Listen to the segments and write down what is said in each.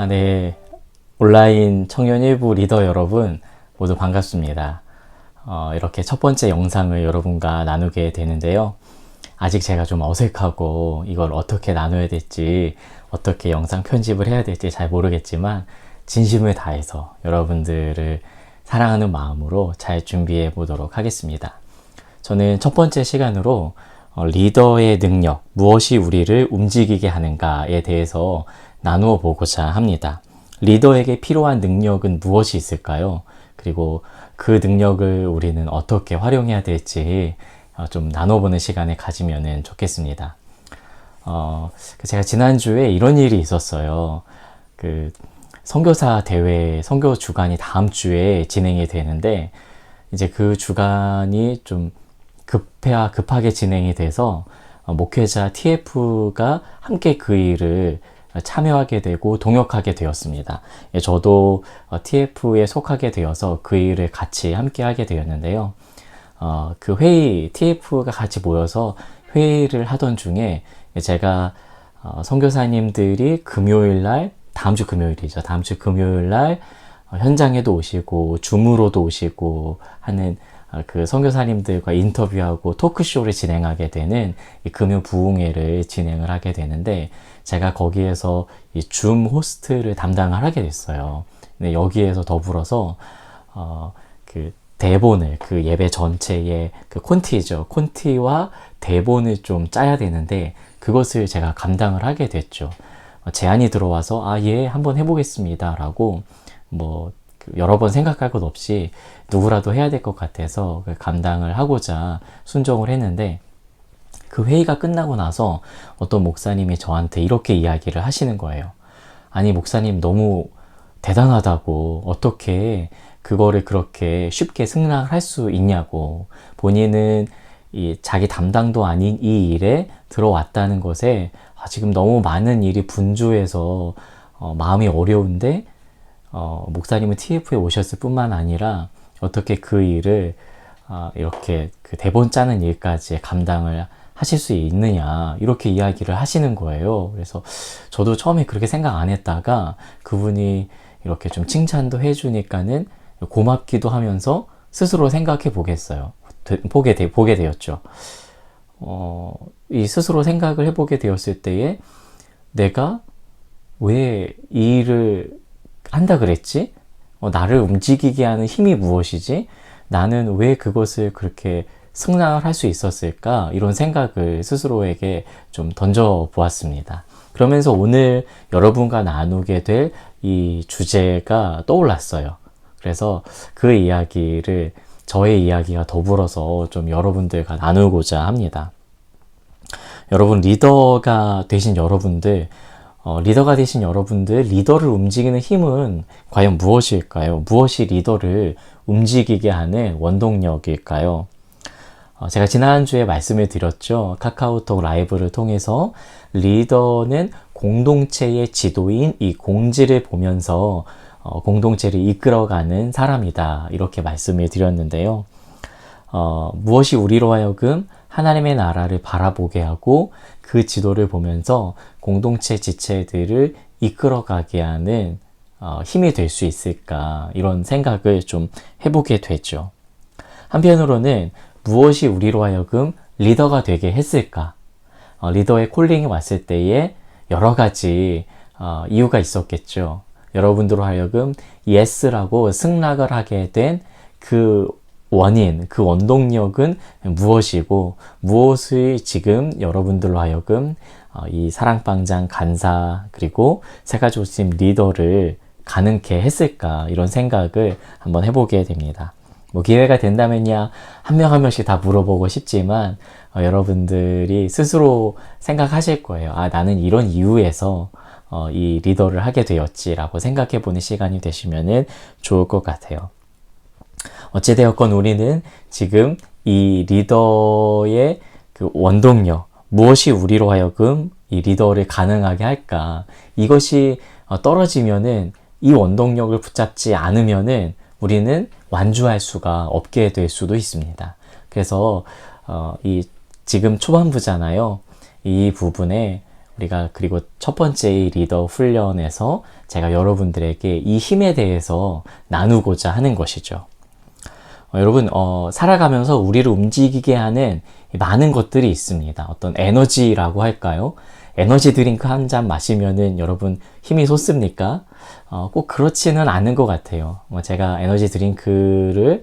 네. 온라인 청년 일부 리더 여러분 모두 반갑습니다. 이렇게 첫 번째 영상을 여러분과 나누게 되는데요. 아직 제가 좀 어색하고 이걸 어떻게 나눠야 될지, 어떻게 영상 편집을 해야 될지 잘 모르겠지만 진심을 다해서 여러분들을 사랑하는 마음으로 잘 준비해 보도록 하겠습니다. 저는 첫 번째 시간으로 리더의 능력, 무엇이 우리를 움직이게 하는가에 대해서 나누어 보고자 합니다. 리더에게 필요한 능력은 무엇이 있을까요? 그리고 그 능력을 우리는 어떻게 활용해야 될지 좀 나눠보는 시간을 가지면 좋겠습니다. 제가 지난주에 이런 일이 있었어요. 선교사 대회, 선교 주간이 다음 주에 진행이 되는데, 이제 그 주간이 좀 급하게 진행이 돼서 목회자 TF가 함께 그 일을 참여하게 되고 동역하게 되었습니다. 저도 TF에 속하게 되어서 그 일을 같이 함께 하게 되었는데요. 그 회의, TF가 같이 모여서 회의를 하던 중에 제가 선교사님들이 금요일날, 다음 주 금요일이죠. 다음 주 금요일날 현장에도 오시고 줌으로도 오시고 하는 그 선교사님들과 인터뷰하고 토크쇼를 진행하게 되는 이 금요 부흥회를 진행을 하게 되는데, 제가 거기에서 이 줌 호스트를 담당을 하게 됐어요. 근데 여기에서 더불어서 그 대본을, 그 예배 전체의 그 콘티죠. 콘티와 대본을 좀 짜야 되는데 그것을 제가 감당을 하게 됐죠. 제안이 들어와서 예, 한번 해보겠습니다 라고 여러 번 생각할 것 없이 누구라도 해야 될 것 같아서 감당을 하고자 순종을 했는데, 그 회의가 끝나고 나서 어떤 목사님이 저한테 이렇게 이야기를 하시는 거예요. 아니, 목사님 너무 대단하다고, 어떻게 그거를 그렇게 쉽게 승낙할 수 있냐고, 본인은 자기 담당도 아닌 이 일에 들어왔다는 것에 지금 너무 많은 일이 분주해서 마음이 어려운데, 목사님은 TF에 오셨을 뿐만 아니라 어떻게 그 일을 이렇게 그 대본 짜는 일까지 감당을 하실 수 있느냐, 이렇게 이야기를 하시는 거예요. 그래서 저도 처음에 그렇게 생각 안 했다가 그분이 이렇게 좀 칭찬도 해주니까는 고맙기도 하면서 스스로 생각해 보게 되었죠. 이 스스로 생각을 해보게 되었을 때에 내가 왜 이 일을 한다 그랬지? 나를 움직이게 하는 힘이 무엇이지? 나는 왜 그것을 그렇게 승낙을 할 수 있었을까? 이런 생각을 스스로에게 좀 던져 보았습니다. 그러면서 오늘 여러분과 나누게 될 이 주제가 떠올랐어요. 그래서 그 이야기를, 저의 이야기와 더불어서 좀 여러분들과 나누고자 합니다. 여러분, 리더가 되신 여러분들, 리더를 움직이는 힘은 과연 무엇일까요? 무엇이 리더를 움직이게 하는 원동력일까요? 제가 지난주에 말씀을 드렸죠. 카카오톡 라이브를 통해서 리더는 공동체의 지도인 이 공지를 보면서 공동체를 이끌어가는 사람이다, 이렇게 말씀을 드렸는데요. 무엇이 우리로 하여금 하나님의 나라를 바라보게 하고 그 지도를 보면서 공동체 지체들을 이끌어가게 하는 힘이 될 수 있을까, 이런 생각을 좀 해보게 되죠. 한편으로는 무엇이 우리로 하여금 리더가 되게 했을까? 리더의 콜링이 왔을 때에 여러 가지 이유가 있었겠죠. 여러분들로 하여금 예스라고 승낙을 하게 된 그 원인, 그 원동력은 무엇이고, 무엇을 지금 여러분들로 하여금 이 사랑방장 간사 그리고 새가족팀 리더를 가능케 했을까, 이런 생각을 한번 해보게 됩니다. 기회가 된다면야 한 명 한 명씩 다 물어보고 싶지만 여러분들이 스스로 생각하실 거예요. 나는 이런 이유에서 이 리더를 하게 되었지라고 생각해보는 시간이 되시면 좋을 것 같아요. 어찌되었건 우리는 지금 이 리더의 그 원동력, 무엇이 우리로 하여금 이 리더를 가능하게 할까, 이것이 떨어지면은, 이 원동력을 붙잡지 않으면은 우리는 완주할 수가 없게 될 수도 있습니다. 그래서 지금 초반부잖아요. 이 부분에 우리가 그리고 첫 번째 리더 훈련에서 제가 여러분들에게 이 힘에 대해서 나누고자 하는 것이죠. 여러분, 살아가면서 우리를 움직이게 하는 많은 것들이 있습니다. 어떤 에너지라고 할까요? 에너지 드링크 한 잔 마시면은 여러분 힘이 솟습니까? 꼭 그렇지는 않은 것 같아요. 제가 에너지 드링크를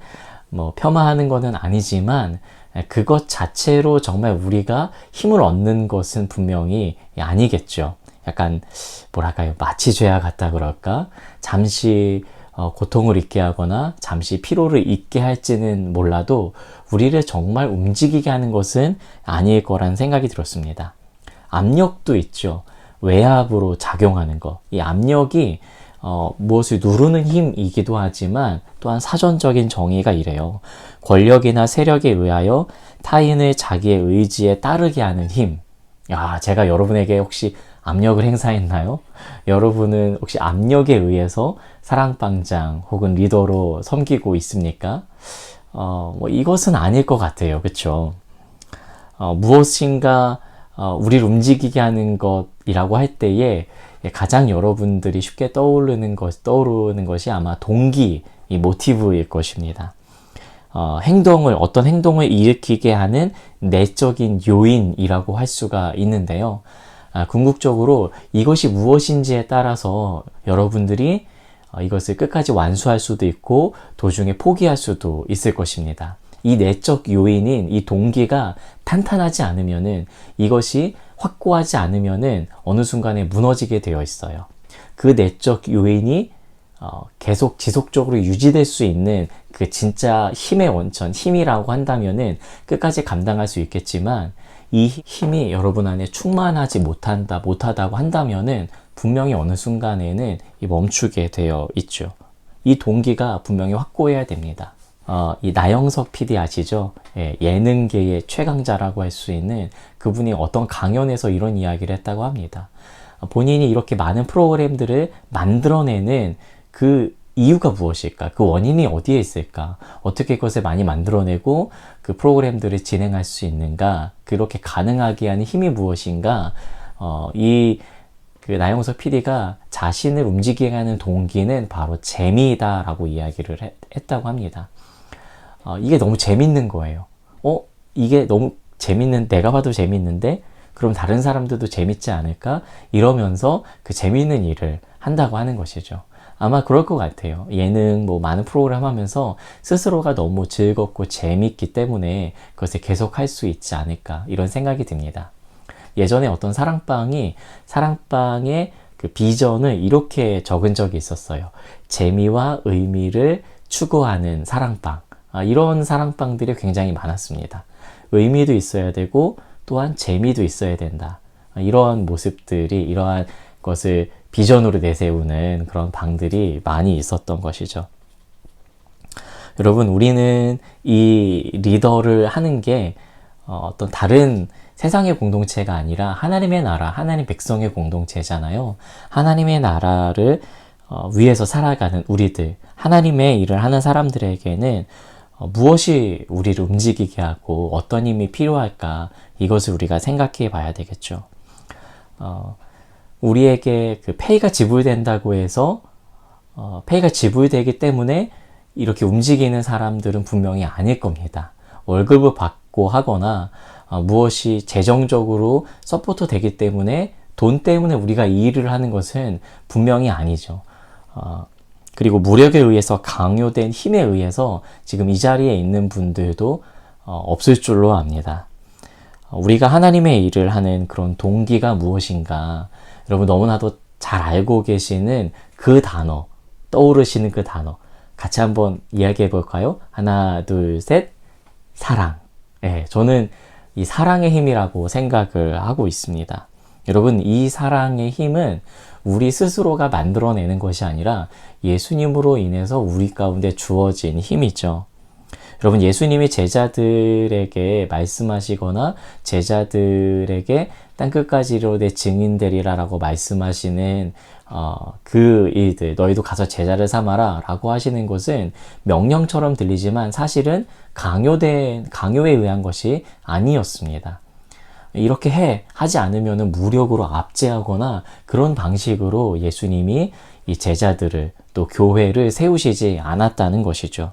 폄하하는 것은 아니지만 그것 자체로 정말 우리가 힘을 얻는 것은 분명히 아니겠죠. 약간 뭐랄까요, 마취제와 같다 그럴까? 잠시 고통을 잊게 하거나 잠시 피로를 잊게 할지는 몰라도 우리를 정말 움직이게 하는 것은 아닐 거란 생각이 들었습니다. 압력도 있죠. 외압으로 작용하는 것. 이 압력이 무엇을 누르는 힘이기도 하지만 또한 사전적인 정의가 이래요. 권력이나 세력에 의하여 타인을 자기의 의지에 따르게 하는 힘. 야, 제가 여러분에게 혹시 압력을 행사했나요? 여러분은 혹시 압력에 의해서 사랑방장 혹은 리더로 섬기고 있습니까? 이것은 아닐 것 같아요. 그쵸? 무엇인가 우리를 움직이게 하는 것이라고 할 때에 가장 여러분들이 쉽게 떠오르는 것이 아마 동기, 이 모티브일 것입니다. 어떤 행동을 일으키게 하는 내적인 요인이라고 할 수가 있는데요. 궁극적으로 이것이 무엇인지에 따라서 여러분들이 이것을 끝까지 완수할 수도 있고 도중에 포기할 수도 있을 것입니다. 이 내적 요인인 이 동기가 탄탄하지 않으면은, 이것이 확고하지 않으면은 어느 순간에 무너지게 되어 있어요. 그 내적 요인이 계속 지속적으로 유지될 수 있는 그 진짜 힘의 원천, 힘이라고 한다면은 끝까지 감당할 수 있겠지만, 이 힘이 여러분 안에 충만하지 못하다고 한다면은 분명히 어느 순간에는 멈추게 되어 있죠. 이 동기가 분명히 확고해야 됩니다. 이 나영석 PD 아시죠? 예, 예능계의 최강자라고 할 수 있는 그분이 어떤 강연에서 이런 이야기를 했다고 합니다. 본인이 이렇게 많은 프로그램들을 만들어내는 그 이유가 무엇일까? 그 원인이 어디에 있을까? 어떻게 그것을 많이 만들어내고 그 프로그램들을 진행할 수 있는가? 그렇게 가능하게 하는 힘이 무엇인가? 그 나영석 PD가 자신을 움직이게 하는 동기는 바로 재미다라고 이야기를 했다고 합니다. 이게 너무 재밌는 거예요. 이게 너무 내가 봐도 재밌는데 그럼 다른 사람들도 재밌지 않을까? 이러면서 그 재밌는 일을 한다고 하는 것이죠. 아마 그럴 것 같아요. 예능 많은 프로그램 하면서 스스로가 너무 즐겁고 재밌기 때문에 그것을 계속할 수 있지 않을까, 이런 생각이 듭니다. 예전에 어떤 사랑방의 그 비전을 이렇게 적은 적이 있었어요. 재미와 의미를 추구하는 사랑방. 이런 사랑방들이 굉장히 많았습니다. 의미도 있어야 되고 또한 재미도 있어야 된다. 이러한 모습들이, 이러한 것을 비전으로 내세우는 그런 방들이 많이 있었던 것이죠. 여러분, 우리는 이 리더를 하는 게 어떤 다른 세상의 공동체가 아니라 하나님의 나라, 하나님 백성의 공동체잖아요. 하나님의 나라를 위해서 살아가는 우리들, 하나님의 일을 하는 사람들에게는 무엇이 우리를 움직이게 하고 어떤 힘이 필요할까, 이것을 우리가 생각해 봐야 되겠죠. 우리에게 그 페이가 지불된다고 해서 페이가 지불되기 때문에 이렇게 움직이는 사람들은 분명히 아닐 겁니다. 월급을 받고 하거나 무엇이 재정적으로 서포트 되기 때문에, 돈 때문에 우리가 이 일을 하는 것은 분명히 아니죠. 그리고 무력에 의해서 강요된 힘에 의해서 지금 이 자리에 있는 분들도 없을 줄로 압니다. 우리가 하나님의 일을 하는 그런 동기가 무엇인가, 여러분 너무나도 잘 알고 계시는 그 단어, 떠오르시는 그 단어 같이 한번 이야기해 볼까요? 하나, 둘, 셋. 사랑. 예, 저는 이 사랑의 힘이라고 생각을 하고 있습니다. 여러분, 이 사랑의 힘은 우리 스스로가 만들어내는 것이 아니라 예수님으로 인해서 우리 가운데 주어진 힘이죠. 여러분, 예수님이 제자들에게 말씀하시거나 제자들에게 땅끝까지 이르되 증인되리라 라고 말씀하시는 그 일들, 너희도 가서 제자를 삼아라 라고 하시는 것은 명령처럼 들리지만 사실은 강요에 의한 것이 아니었습니다. 이렇게 하지 않으면 무력으로 압제하거나 그런 방식으로 예수님이 이 제자들을 또 교회를 세우시지 않았다는 것이죠.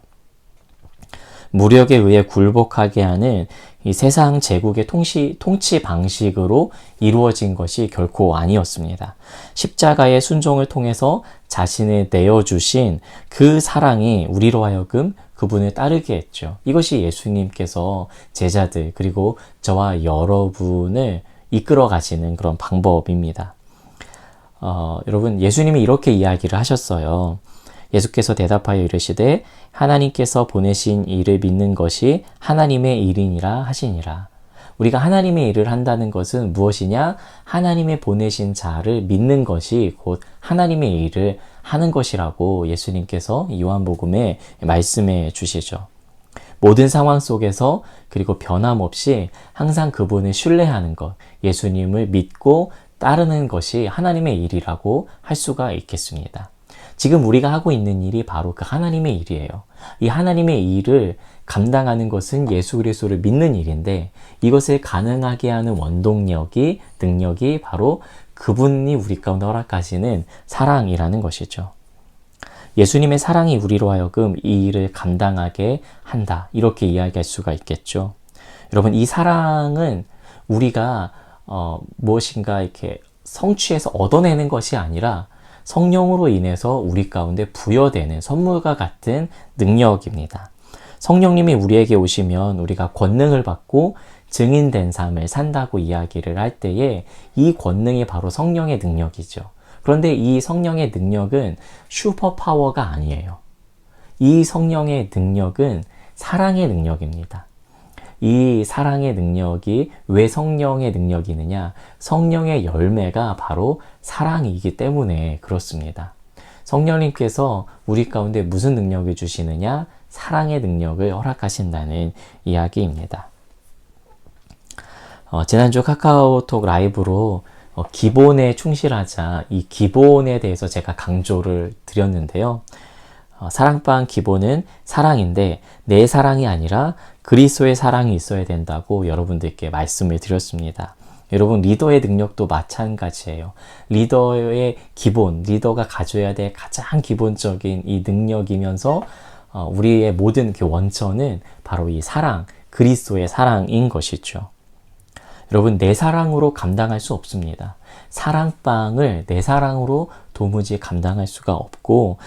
무력에 의해 굴복하게 하는 이 세상 제국의 통치 방식으로 이루어진 것이 결코 아니었습니다. 십자가의 순종을 통해서 자신을 내어주신 그 사랑이 우리로 하여금 그분을 따르게 했죠. 이것이 예수님께서 제자들 그리고 저와 여러분을 이끌어 가시는 그런 방법입니다. 여러분, 예수님이 이렇게 이야기를 하셨어요. 예수께서 대답하여 이르시되 하나님께서 보내신 이를 믿는 것이 하나님의 일이니라 하시니라. 우리가 하나님의 일을 한다는 것은 무엇이냐? 하나님의 보내신 자를 믿는 것이 곧 하나님의 일을 하는 것이라고 예수님께서 요한복음에 말씀해 주시죠. 모든 상황 속에서 그리고 변함없이 항상 그분을 신뢰하는 것, 예수님을 믿고 따르는 것이 하나님의 일이라고 할 수가 있겠습니다. 지금 우리가 하고 있는 일이 바로 그 하나님의 일이에요. 이 하나님의 일을 감당하는 것은 예수 그리스도를 믿는 일인데 이것을 가능하게 하는 원동력이, 능력이 바로 그분이 우리 가운데 허락하시는 사랑이라는 것이죠. 예수님의 사랑이 우리로 하여금 이 일을 감당하게 한다. 이렇게 이야기할 수가 있겠죠. 여러분, 이 사랑은 우리가 무엇인가 이렇게 성취해서 얻어내는 것이 아니라 성령으로 인해서 우리 가운데 부여되는 선물과 같은 능력입니다. 성령님이 우리에게 오시면 우리가 권능을 받고 증인된 삶을 산다고 이야기를 할 때에 이 권능이 바로 성령의 능력이죠. 그런데 이 성령의 능력은 슈퍼파워가 아니에요. 이 성령의 능력은 사랑의 능력입니다. 이 사랑의 능력이 왜 성령의 능력이느냐? 성령의 열매가 바로 사랑이기 때문에 그렇습니다. 성령님께서 우리 가운데 무슨 능력을 주시느냐? 사랑의 능력을 허락하신다는 이야기입니다. 지난주 카카오톡 라이브로 기본에 충실하자, 이 기본에 대해서 제가 강조를 드렸는데요. 사랑방 기본은 사랑인데 내 사랑이 아니라 그리스도의 사랑이 있어야 된다고 여러분들께 말씀을 드렸습니다. 여러분, 리더의 능력도 마찬가지예요. 리더의 기본, 리더가 가져야 될 가장 기본적인 이 능력이면서 우리의 모든 그 원천은 바로 이 사랑, 그리스도의 사랑인 것이죠. 여러분, 내 사랑으로 감당할 수 없습니다. 사랑방을 내 사랑으로 도무지 감당할 수가 없고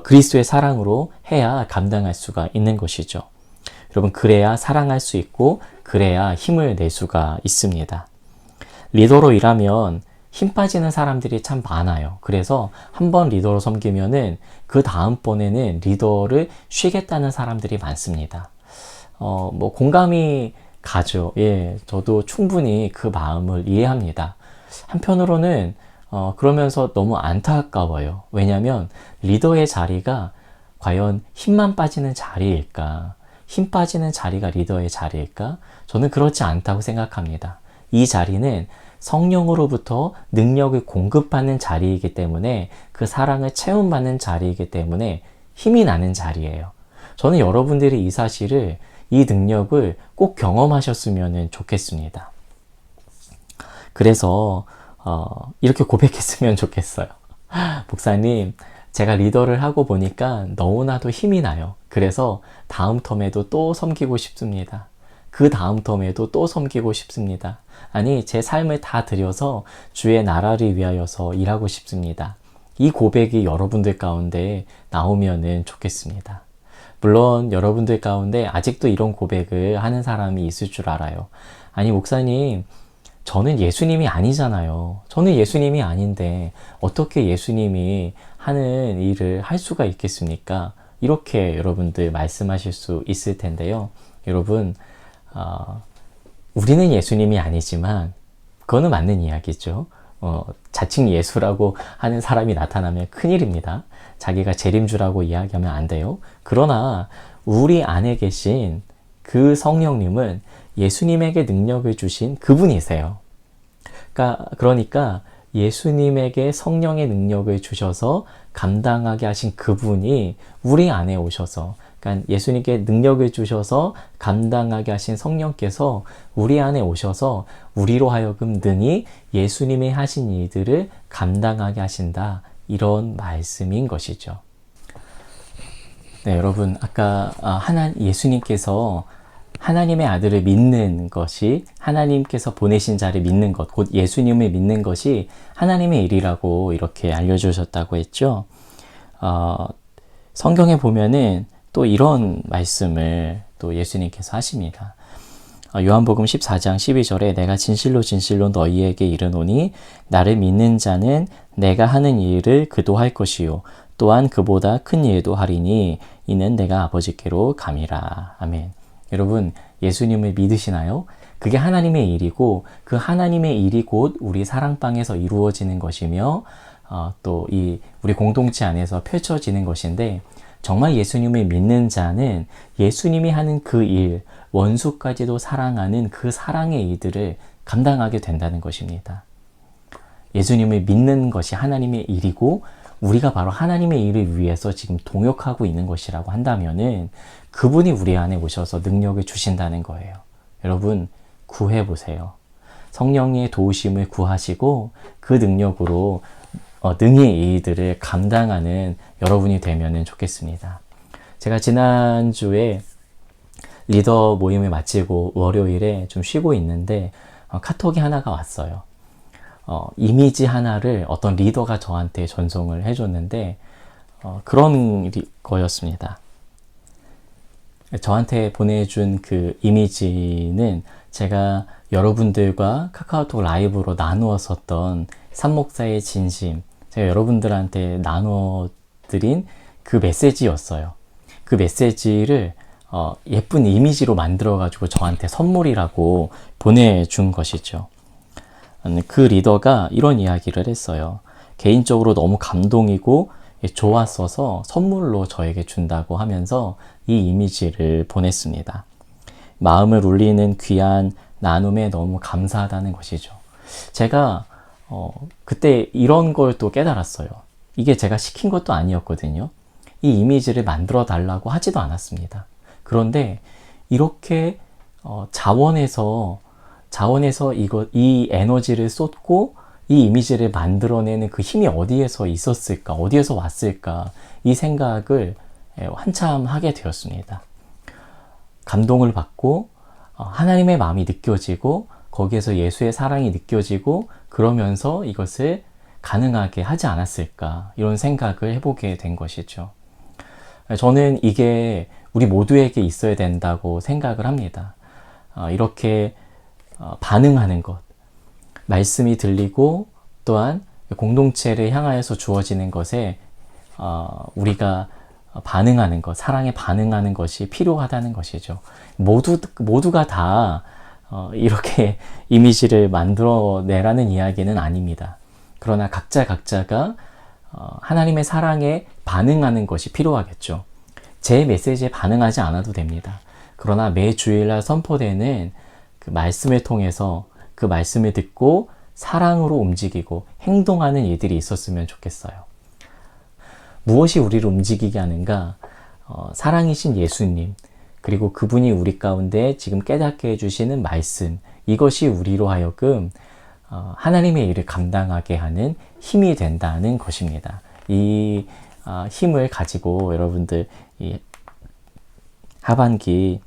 그리스도의 사랑으로 해야 감당할 수가 있는 것이죠. 여러분, 그래야 사랑할 수 있고 그래야 힘을 낼 수가 있습니다. 리더로 일하면 힘 빠지는 사람들이 참 많아요. 그래서 한번 리더로 섬기면은 그 다음번에는 리더를 쉬겠다는 사람들이 많습니다. 공감이 가죠. 예, 저도 충분히 그 마음을 이해합니다. 한편으로는 그러면서 너무 안타까워요. 왜냐하면 리더의 자리가 과연 힘만 빠지는 자리일까? 힘 빠지는 자리가 리더의 자리일까? 저는 그렇지 않다고 생각합니다. 이 자리는 성령으로부터 능력을 공급받는 자리이기 때문에 그 사랑을 체험받는 자리이기 때문에 힘이 나는 자리예요. 저는 여러분들이 이 사실을, 이 능력을 꼭 경험하셨으면 좋겠습니다. 그래서 이렇게 고백했으면 좋겠어요. 목사님, 제가 리더를 하고 보니까 너무나도 힘이 나요. 그래서 다음 텀에도 또 섬기고 싶습니다. 그 다음 텀에도 또 섬기고 싶습니다. 아니, 제 삶을 다 들여서 주의 나라를 위하여서 일하고 싶습니다. 이 고백이 여러분들 가운데 나오면은 좋겠습니다. 물론 여러분들 가운데 아직도 이런 고백을 하는 사람이 있을 줄 알아요. 아니, 목사님, 저는 예수님이 아니잖아요. 저는 예수님이 아닌데 어떻게 예수님이 하는 일을 할 수가 있겠습니까? 이렇게 여러분들 말씀하실 수 있을 텐데요. 여러분, 우리는 예수님이 아니지만 그거는 맞는 이야기죠. 자칭 예수라고 하는 사람이 나타나면 큰일입니다. 자기가 재림주라고 이야기하면 안 돼요. 그러나 우리 안에 계신 그 성령님은 예수님에게 능력을 주신 그분이세요. 그러니까 예수님에게 성령의 능력을 주셔서 감당하게 하신 그분이 우리 안에 오셔서 그러니까 예수님께 능력을 주셔서 감당하게 하신 성령께서 우리 안에 오셔서 우리로 하여금 능히 예수님이 하신 일들을 감당하게 하신다. 이런 말씀인 것이죠. 네, 여러분, 아까 예수님께서 하나님의 아들을 믿는 것이, 하나님께서 보내신 자를 믿는 것, 곧 예수님을 믿는 것이 하나님의 일이라고 이렇게 알려주셨다고 했죠. 성경에 보면은 또 이런 말씀을 또 예수님께서 하십니다. 요한복음 14장 12절에 내가 진실로 진실로 너희에게 이르노니 나를 믿는 자는 내가 하는 일을 그도 할 것이요 또한 그보다 큰 일도 하리니 이는 내가 아버지께로 감이라. 아멘. 여러분, 예수님을 믿으시나요? 그게 하나님의 일이고 그 하나님의 일이 곧 우리 사랑방에서 이루어지는 것이며 또 우리 공동체 안에서 펼쳐지는 것인데, 정말 예수님을 믿는 자는 예수님이 하는 그 일, 원수까지도 사랑하는 그 사랑의 일들을 감당하게 된다는 것입니다. 예수님을 믿는 것이 하나님의 일이고 우리가 바로 하나님의 일을 위해서 지금 동역하고 있는 것이라고 한다면은 그분이 우리 안에 오셔서 능력을 주신다는 거예요. 여러분, 구해보세요. 성령의 도우심을 구하시고 그 능력으로 능히 이 일들을 감당하는 여러분이 되면 좋겠습니다. 제가 지난주에 리더 모임을 마치고 월요일에 좀 쉬고 있는데 카톡이 하나가 왔어요. 이미지 하나를 어떤 리더가 저한테 전송을 해줬는데 그런 거였습니다. 저한테 보내준 그 이미지는 제가 여러분들과 카카오톡 라이브로 나누었었던 삼목사의 진심, 제가 여러분들한테 나눠드린 그 메시지였어요. 그 메시지를 예쁜 이미지로 만들어가지고 저한테 선물이라고 보내준 것이죠. 그 리더가 이런 이야기를 했어요. 개인적으로 너무 감동이고 좋았어서 선물로 저에게 준다고 하면서 이 이미지를 보냈습니다. 마음을 울리는 귀한 나눔에 너무 감사하다는 것이죠. 제가 그때 이런 걸 또 깨달았어요. 이게 제가 시킨 것도 아니었거든요. 이 이미지를 만들어 달라고 하지도 않았습니다. 그런데 이렇게 자원해서 이 에너지를 쏟고 이 이미지를 만들어내는 그 힘이 어디에서 있었을까, 어디에서 왔을까, 이 생각을 한참 하게 되었습니다. 감동을 받고 하나님의 마음이 느껴지고 거기에서 예수의 사랑이 느껴지고 그러면서 이것을 가능하게 하지 않았을까, 이런 생각을 해보게 된 것이죠. 저는 이게 우리 모두에게 있어야 된다고 생각을 합니다. 이렇게 반응하는 것, 말씀이 들리고 또한 공동체를 향하여서 주어지는 것에 우리가 반응하는 것, 사랑에 반응하는 것이 필요하다는 것이죠. 모두가 다 이렇게 이미지를 만들어내라는 이야기는 아닙니다. 그러나 각자가 하나님의 사랑에 반응하는 것이 필요하겠죠. 제 메시지에 반응하지 않아도 됩니다. 그러나 매 주일날 선포되는 그 말씀을 통해서 그 말씀을 듣고 사랑으로 움직이고 행동하는 일들이 있었으면 좋겠어요. 무엇이 우리를 움직이게 하는가? 사랑이신 예수님, 그리고 그분이 우리 가운데 지금 깨닫게 해주시는 말씀, 이것이 우리로 하여금 하나님의 일을 감당하게 하는 힘이 된다는 것입니다. 이 힘을 가지고 여러분들 이 하반기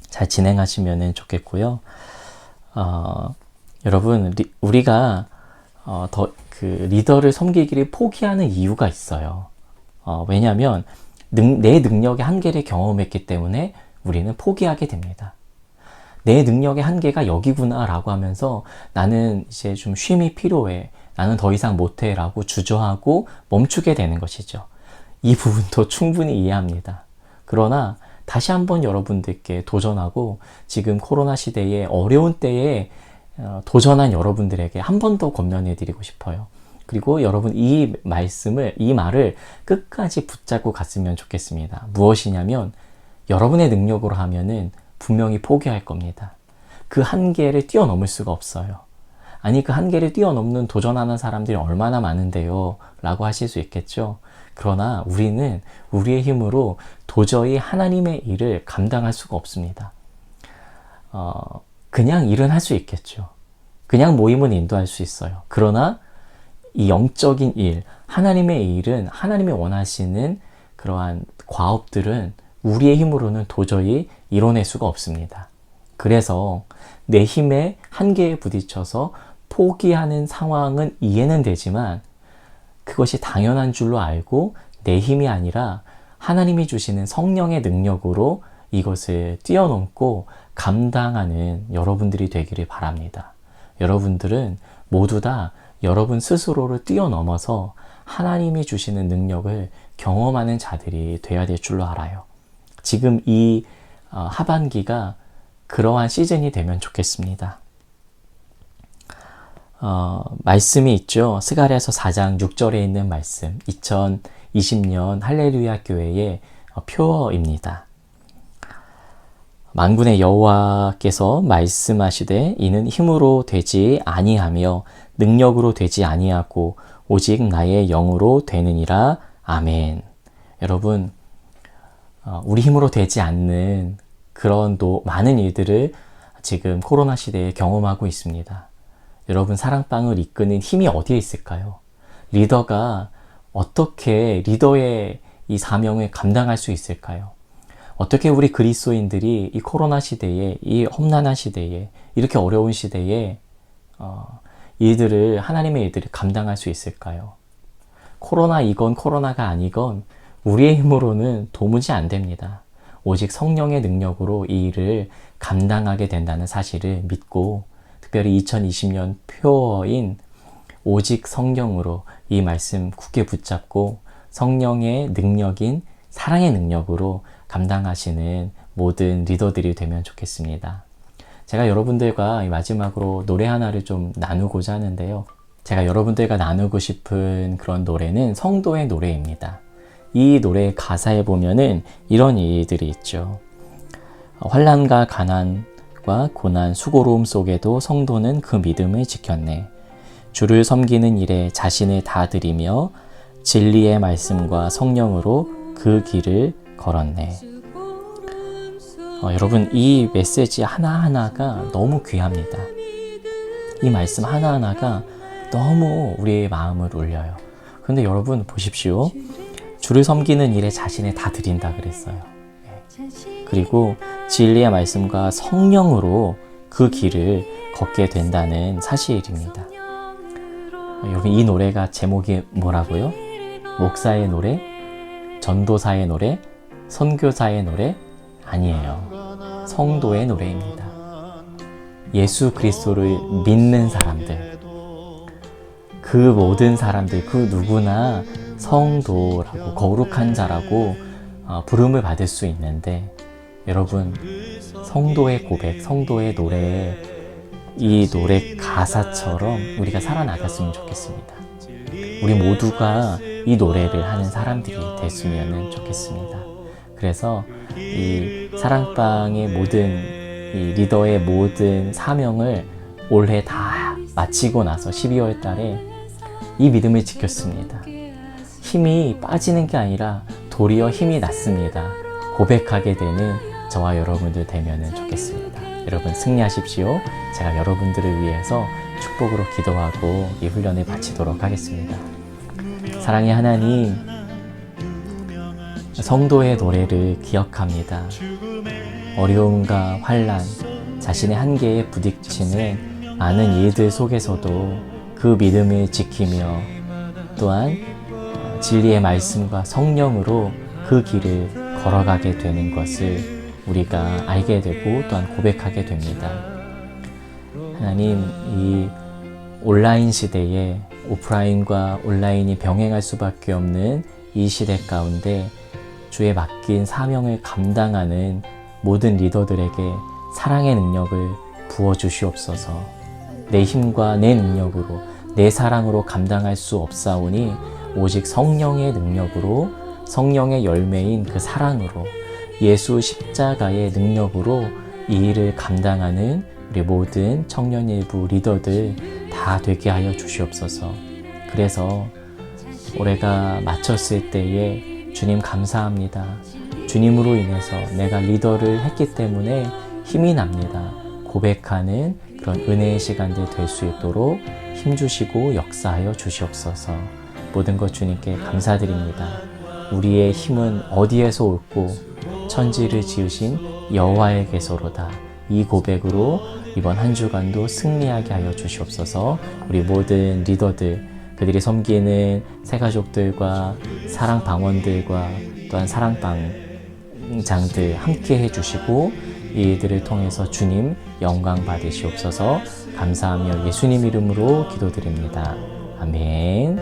잘 진행하시면 좋겠고요. 여러분, 우리가 그 리더를 섬기기를 포기하는 이유가 있어요. 왜냐하면 내 능력의 한계를 경험했기 때문에 우리는 포기하게 됩니다. 내 능력의 한계가 여기구나 라고 하면서 나는 이제 좀 쉼이 필요해, 나는 더 이상 못해 라고 주저하고 멈추게 되는 것이죠. 이 부분도 충분히 이해합니다. 그러나 다시 한번 여러분들께 도전하고 지금 코로나 시대에 어려운 때에 도전한 여러분들에게 한 번 더 권면해 드리고 싶어요. 그리고 여러분 이 말을 끝까지 붙잡고 갔으면 좋겠습니다. 무엇이냐면 여러분의 능력으로 하면은 분명히 포기할 겁니다. 그 한계를 뛰어넘을 수가 없어요. 아니, 그 한계를 뛰어넘는 도전하는 사람들이 얼마나 많은데요? 라고 하실 수 있겠죠. 그러나 우리는 우리의 힘으로 도저히 하나님의 일을 감당할 수가 없습니다. 그냥 일은 할 수 있겠죠. 그냥 모임은 인도할 수 있어요. 그러나 이 영적인 일, 하나님의 일은 하나님이 원하시는 그러한 과업들은 우리의 힘으로는 도저히 이뤄낼 수가 없습니다. 그래서 내 힘의 한계에 부딪혀서 포기하는 상황은 이해는 되지만 그것이 당연한 줄로 알고 내 힘이 아니라 하나님이 주시는 성령의 능력으로 이것을 뛰어넘고 감당하는 여러분들이 되기를 바랍니다. 여러분들은 모두 다 여러분 스스로를 뛰어넘어서 하나님이 주시는 능력을 경험하는 자들이 되어야 될 줄로 알아요. 지금 이 하반기가 그러한 시즌이 되면 좋겠습니다. 말씀이 있죠. 스가랴서 4장 6절에 있는 말씀, 2020년 할렐루야 교회의 표어입니다. 만군의 여호와께서 말씀하시되 이는 힘으로 되지 아니하며 능력으로 되지 아니하고 오직 나의 영으로 되느니라. 아멘. 여러분, 우리 힘으로 되지 않는 그런 많은 일들을 지금 코로나 시대에 경험하고 있습니다. 여러분, 사랑방을 이끄는 힘이 어디에 있을까요? 리더가 어떻게 리더의 이 사명을 감당할 수 있을까요? 어떻게 우리 그리스도인들이 이 코로나 시대에, 이 험난한 시대에, 이렇게 어려운 시대에 하나님의 일들을 감당할 수 있을까요? 코로나이건 코로나가 아니건 우리의 힘으로는 도무지 안 됩니다. 오직 성령의 능력으로 이 일을 감당하게 된다는 사실을 믿고, 특별히 2020년 표어인 오직 성령으로 이 말씀 굳게 붙잡고 성령의 능력인 사랑의 능력으로 감당하시는 모든 리더들이 되면 좋겠습니다. 제가 여러분들과 마지막으로 노래 하나를 좀 나누고자 하는데요. 제가 여러분들과 나누고 싶은 그런 노래는 성도의 노래입니다. 이 노래의 가사에 보면은 이런 일들이 있죠. 환난과 가난과 고난, 수고로움 속에도 성도는 그 믿음을 지켰네. 주를 섬기는 일에 자신을 다 드리며 진리의 말씀과 성령으로 그 길을 걸었네. 여러분, 이 메시지 하나하나가 너무 귀합니다. 이 말씀 하나하나가 너무 우리의 마음을 울려요. 그런데 여러분 보십시오. 주를 섬기는 일에 자신을 다 드린다 그랬어요. 그리고 진리의 말씀과 성령으로 그 길을 걷게 된다는 사실입니다. 여러분, 이 노래가 제목이 뭐라고요? 목사의 노래? 전도사의 노래? 선교사의 노래? 아니에요. 성도의 노래입니다. 예수 그리스도를 믿는 사람들, 그 모든 사람들, 그 누구나 성도라고, 거룩한 자라고 부름을 받을 수 있는데, 여러분, 성도의 고백, 성도의 노래에 이 노래 가사처럼 우리가 살아나갔으면 좋겠습니다. 우리 모두가 이 노래를 하는 사람들이 됐으면 좋겠습니다. 그래서 이 사랑방의 모든 이 리더의 모든 사명을 올해 다 마치고 나서 12월 달에 이 믿음을 지켰습니다. 힘이 빠지는 게 아니라 도리어 힘이 났습니다. 고백하게 되는 저와 여러분들 되면 좋겠습니다. 여러분, 승리하십시오. 제가 여러분들을 위해서 축복으로 기도하고 이 훈련을 마치도록 하겠습니다. 사랑의 하나님, 성도의 노래를 기억합니다. 어려움과 환난, 자신의 한계에 부딪히는 많은 일들 속에서도 그 믿음을 지키며 또한 진리의 말씀과 성령으로 그 길을 걸어가게 되는 것을 우리가 알게 되고 또한 고백하게 됩니다. 하나님, 이 온라인 시대에 오프라인과 온라인이 병행할 수밖에 없는 이 시대 가운데 주의 맡긴 사명을 감당하는 모든 리더들에게 사랑의 능력을 부어주시옵소서. 내 힘과 내 능력으로, 내 사랑으로 감당할 수 없사오니 오직 성령의 능력으로, 성령의 열매인 그 사랑으로, 예수 십자가의 능력으로 이 일을 감당하는 우리 모든 청년일부 리더들 다 되게 하여 주시옵소서. 그래서 올해가 마쳤을 때에 주님 감사합니다. 주님으로 인해서 내가 리더를 했기 때문에 힘이 납니다. 고백하는 그런 은혜의 시간들 될 수 있도록 힘주시고 역사하여 주시옵소서. 모든 것 주님께 감사드립니다. 우리의 힘은 어디에서 올고 천지를 지으신 여호와에게서로다. 이 고백으로 이번 한 주간도 승리하게 하여 주시옵소서. 우리 모든 리더들, 그들이 섬기는 새가족들과 사랑방원들과 또한 사랑방장들 함께 해주시고 이들을 통해서 주님 영광 받으시옵소서. 감사하며 예수님 이름으로 기도드립니다. 아멘.